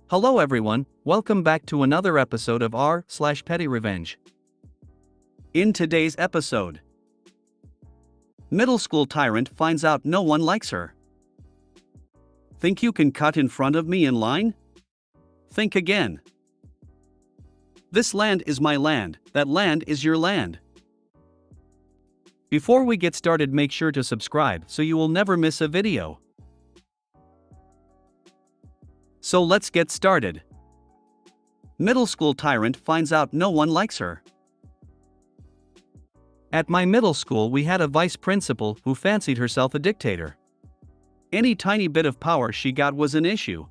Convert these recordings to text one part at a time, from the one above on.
Hello everyone, welcome back to another episode of r/PettyRevenge. In today's episode, middle school tyrant finds out no one likes her. Think you can cut in front of me in line? Think again. This land is my land, that land is your land. Before we get started, make sure to subscribe so you will never miss a video. So let's get started. Middle school tyrant finds out no one likes her. At my middle school, we had a vice principal who fancied herself a dictator. Any tiny bit of power she got was an issue.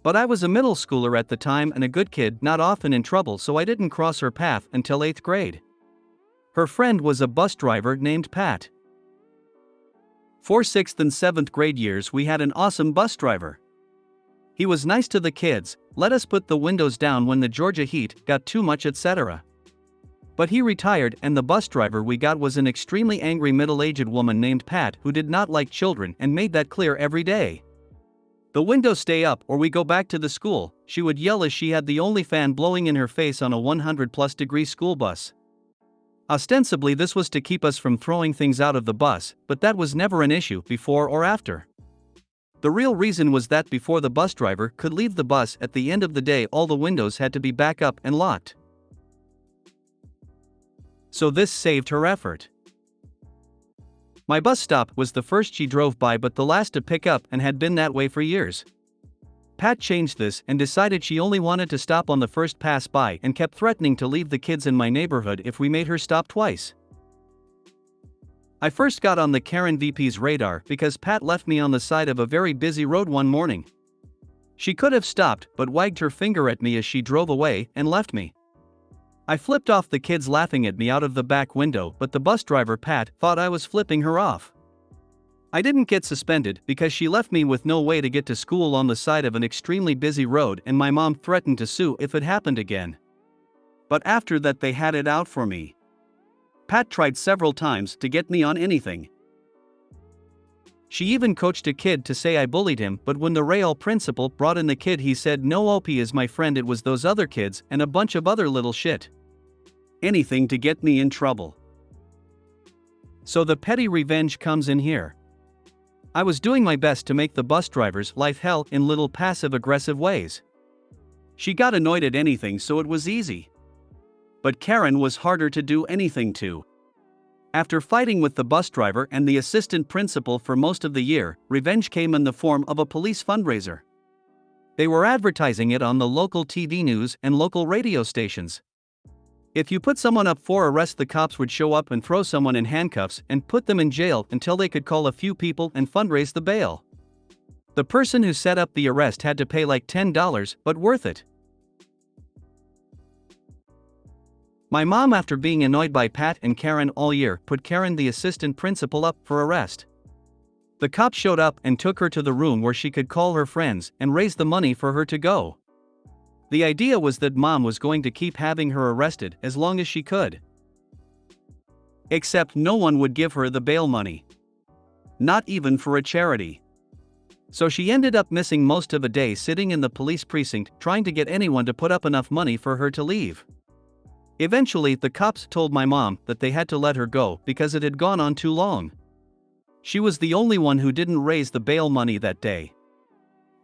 But I was a middle schooler at the time and a good kid, not often in trouble, so I didn't cross her path until 8th grade. Her friend was a bus driver named Pat. For 6th and 7th grade years, we had an awesome bus driver. He was nice to the kids, let us put the windows down when the Georgia heat got too much, etc. But he retired, and the bus driver we got was an extremely angry middle-aged woman named Pat who did not like children and made that clear every day. "The windows stay up or we go back to the school," she would yell as she had the only fan blowing in her face on a 100+ degree school bus. Ostensibly this was to keep us from throwing things out of the bus, but that was never an issue before or after. The real reason was that before the bus driver could leave the bus at the end of the day, all the windows had to be back up and locked. So this saved her effort. My bus stop was the first she drove by but the last to pick up, and had been that way for years. Pat changed this and decided she only wanted to stop on the first pass by and kept threatening to leave the kids in my neighborhood if we made her stop twice. I first got on the Karen VP's radar because Pat left me on the side of a very busy road one morning. She could have stopped but wagged her finger at me as she drove away and left me. I flipped off the kids laughing at me out of the back window, but the bus driver Pat thought I was flipping her off. I didn't get suspended because she left me with no way to get to school on the side of an extremely busy road, and my mom threatened to sue if it happened again. But after that they had it out for me. Pat tried several times to get me on anything. She even coached a kid to say I bullied him, but when the Real principal brought in the kid, he said, "No, OP is my friend, it was those other kids and a bunch of other little shit." Anything to get me in trouble. So the petty revenge comes in here. I was doing my best to make the bus driver's life hell in little passive-aggressive ways. She got annoyed at anything, so it was easy. But Karen was harder to do anything to. After fighting with the bus driver and the assistant principal for most of the year, revenge came in the form of a police fundraiser. They were advertising it on the local TV news and local radio stations. If you put someone up for arrest, the cops would show up and throw someone in handcuffs and put them in jail until they could call a few people and fundraise the bail. The person who set up the arrest had to pay like $10, but worth it. My mom, after being annoyed by Pat and Karen all year, put Karen, the assistant principal, up for arrest. The cops showed up and took her to the room where she could call her friends and raise the money for her to go. The idea was that mom was going to keep having her arrested as long as she could. Except no one would give her the bail money. Not even for a charity. So she ended up missing most of a day sitting in the police precinct trying to get anyone to put up enough money for her to leave. Eventually, the cops told my mom that they had to let her go because it had gone on too long. She was the only one who didn't raise the bail money that day.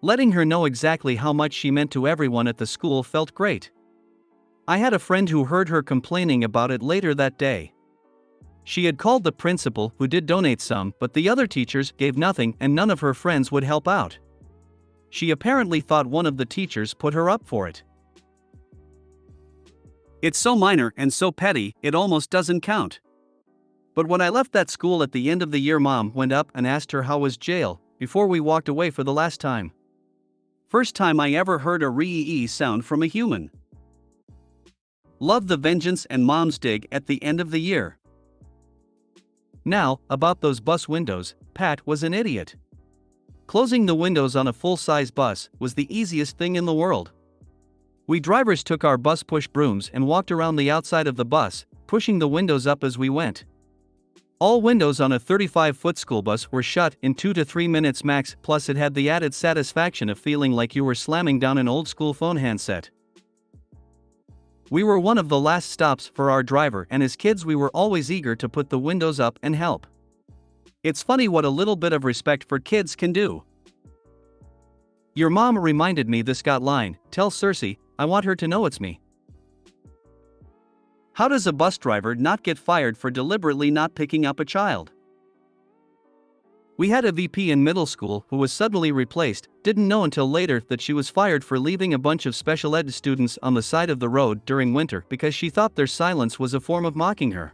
Letting her know exactly how much she meant to everyone at the school felt great. I had a friend who heard her complaining about it later that day. She had called the principal, who did donate some, but the other teachers gave nothing and none of her friends would help out. She apparently thought one of the teachers put her up for it. It's so minor and so petty, it almost doesn't count. But when I left that school at the end of the year, mom went up and asked her how was jail, before we walked away for the last time. First time I ever heard a ree sound from a human. Love the vengeance and mom's dig at the end of the year. Now, about those bus windows, Pat was an idiot. Closing the windows on a full-size bus was the easiest thing in the world. We drivers took our bus push brooms and walked around the outside of the bus, pushing the windows up as we went. All windows on a 35-foot school bus were shut in 2 to 3 minutes max, plus it had the added satisfaction of feeling like you were slamming down an old-school phone handset. We were one of the last stops for our driver, and as kids we were always eager to put the windows up and help. It's funny what a little bit of respect for kids can do. Your mom reminded me this got line, tell Cersei, I want her to know it's me. How does a bus driver not get fired for deliberately not picking up a child? We had a VP in middle school who was suddenly replaced, didn't know until later that she was fired for leaving a bunch of special ed students on the side of the road during winter because she thought their silence was a form of mocking her.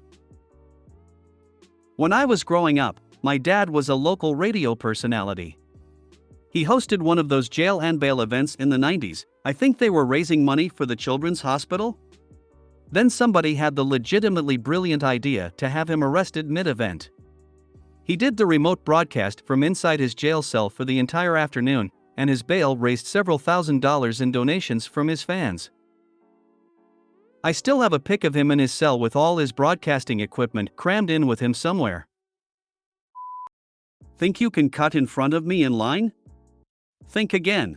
When I was growing up, my dad was a local radio personality. He hosted one of those jail and bail events in the 90s, I think they were raising money for the children's hospital? Then somebody had the legitimately brilliant idea to have him arrested mid-event. He did the remote broadcast from inside his jail cell for the entire afternoon, and his bail raised several $1,000s in donations from his fans. I still have a pic of him in his cell with all his broadcasting equipment crammed in with him somewhere. Think you can cut in front of me in line? Think again.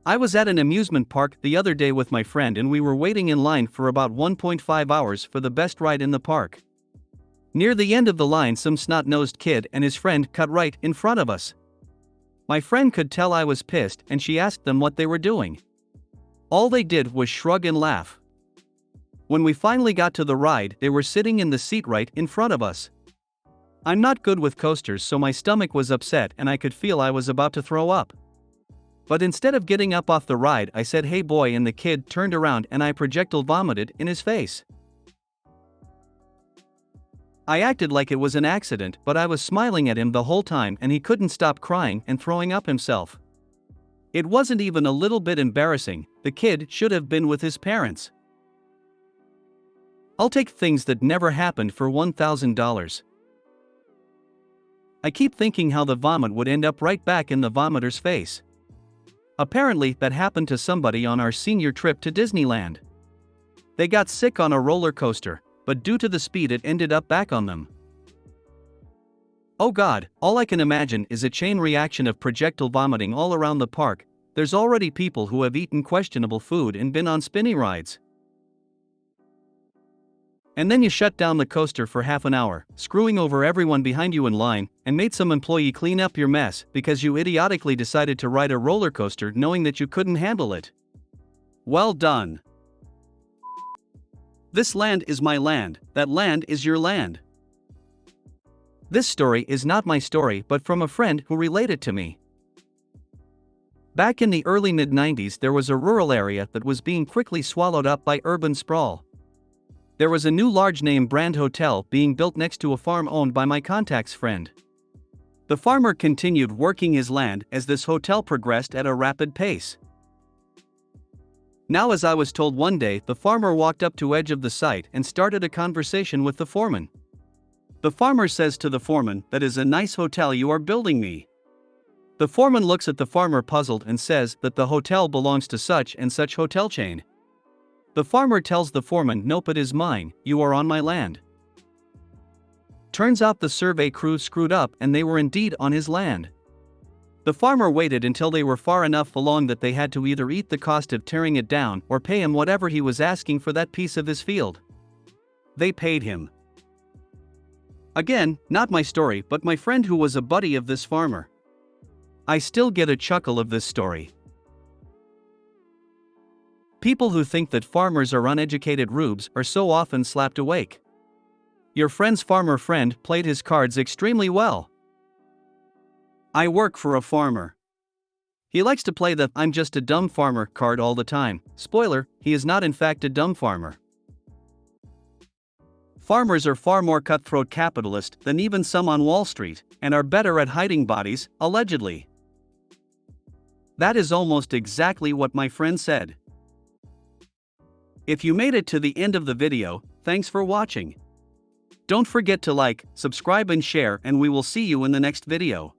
I was at an amusement park the other day with my friend and we were waiting in line for about 1.5 hours for the best ride in the park. Near the end of the line, some snot-nosed kid and his friend cut right in front of us. My friend could tell I was pissed and she asked them what they were doing. All they did was shrug and laugh. When we finally got to the ride, they were sitting in the seat right in front of us. I'm not good with coasters, so my stomach was upset and I could feel I was about to throw up. But instead of getting up off the ride, I said, "Hey boy," and the kid turned around and I projectile vomited in his face. I acted like it was an accident, but I was smiling at him the whole time and he couldn't stop crying and throwing up himself. It wasn't even a little bit embarrassing, the kid should have been with his parents. I'll take things that never happened for $1,000. I keep thinking how the vomit would end up right back in the vomiter's face. Apparently, that happened to somebody on our senior trip to Disneyland. They got sick on a roller coaster, but due to the speed it ended up back on them. Oh God, all I can imagine is a chain reaction of projectile vomiting all around the park. There's already people who have eaten questionable food and been on spinny rides. And then you shut down the coaster for half an hour, screwing over everyone behind you in line, and made some employee clean up your mess because you idiotically decided to ride a roller coaster knowing that you couldn't handle it. Well done. This land is my land, that land is your land. This story is not my story but from a friend who related to me. Back in the early mid-90s there was a rural area that was being quickly swallowed up by urban sprawl. There was a new large name brand hotel being built next to a farm owned by my contact's friend. The farmer continued working his land as this hotel progressed at a rapid pace. Now, as I was told one day, the farmer walked up to edge of the site and started a conversation with the foreman. The farmer says to the foreman, "That is a nice hotel you are building me." The foreman looks at the farmer puzzled and says that the hotel belongs to such and such hotel chain. The farmer tells the foreman, "Nope, it is mine, you are on my land." Turns out the survey crew screwed up and they were indeed on his land. The farmer waited until they were far enough along that they had to either eat the cost of tearing it down or pay him whatever he was asking for that piece of his field. They paid him. Again, not my story, but my friend who was a buddy of this farmer. I still get a chuckle of this story. People who think that farmers are uneducated rubes are so often slapped awake. Your friend's farmer friend played his cards extremely well. I work for a farmer. He likes to play the "I'm just a dumb farmer" card all the time. Spoiler, he is not in fact a dumb farmer. Farmers are far more cutthroat capitalist than even some on Wall Street, and are better at hiding bodies, allegedly. That is almost exactly what my friend said. If you made it to the end of the video, thanks for watching. Don't forget to like, subscribe and share, and we will see you in the next video.